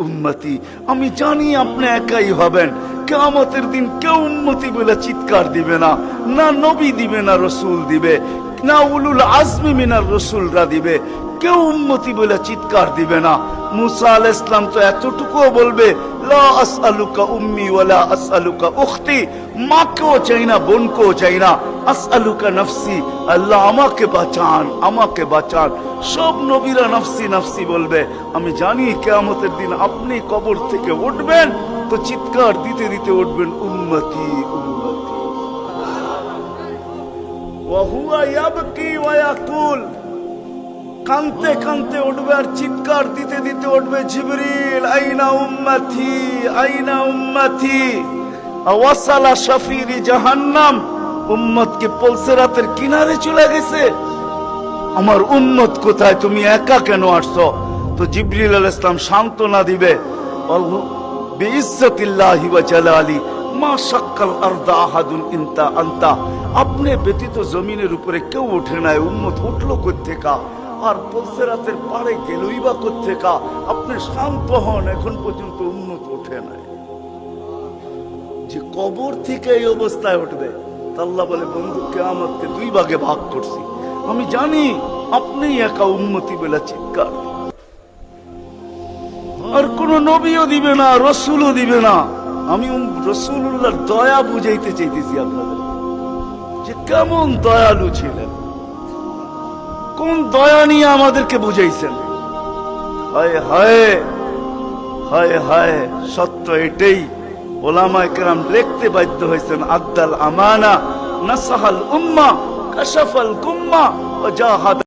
উম্মতি, আমি জানি আপনি একাই হবেন। কিয়ামতের দিন কেউ উম্মতি বলে চিৎকার দিবে না, না নবী দিবে, না রসুল দিবে, না উলুল আজমি মিনার রসুলরা দিবে। কেউ উম্মতি বলে চিৎকার দিবে না। মুসা আলাইহিস সালাম তো এতটুকুও বলবে, লা আসআলুকা উম্মি ওয়ালা আসআলুকা উখতি, মাকেও চাই না, বোনকেও চাই না, আসআলুকা নফসি, আল্লাহ আমাকে বাঁচান, আমাকে বাঁচান। সব নবীরা নফসি নফসি বলবে। আমি জানি কিয়ামতের দিন আপনি কবর থেকে উঠবেন তো চিৎকার দিতে দিতে উঠবেন, উম্মতি উম্মতি। ওয়া হুয়া ইয়াবকি ওয়া ইয়াকুল, কানতে কানতে উঠবে আর চিৎকার দিতে দিতে উঠবে, জিবরিল আইনা উম্মতি, আইনা উম্মতি। ওয়াসালা শাফিরি জাহান্নাম, উম্মত কি পলসেরাতের কিনারে চলে গেছে? আমার উম্মত কোথায়? তুমি একা কেন আসছো? তো জিবরিল আলাইহিস সালাম সান্ত্বনা দিবে, বিইজ্জাতিল্লাহি ওয়া জালালি মা শাক্কাল আরদা আহাদুন ইনতা আনতা, আপনি ব্যতীত জমিনের উপরে কেউ ওঠে নাই, উম্মত উঠলো কোত্থেকা? আর পলসেরাতের পাড়ে গেলই বা কোত্থেকা? আপনি শান্ত হন, এখন পর্যন্ত উম্মত ওঠে নাই। যে কবর থেকে এই অবস্থায় উঠবে, আল্লাহ বলে, বন্ধু কিয়ামতকে দুই ভাগে ভাগ করছি, আমি জানি আপনি একা উম্মতি বলে চিৎকার। আর কোন নবীও দিবে না, রসুলও দিবে না। আমি রসুলুল্লাহর দয়া বুঝাইতে চাইতেছি আপনাদের, যে কেমন দয়ালু ছিলেন, কোন দয়া নিয়ে আমাদেরকে বুঝাইছেন। হায় হায় হায় হায়, সত্য এটাই। ওলামায়ে কেরাম লিখতে বাধ্য হয়েছেন, আদ্দাল আমানা, নাসাহাল উম্মাহ, কাশাফাল গুম্মাহ, ওয়া জাহাদা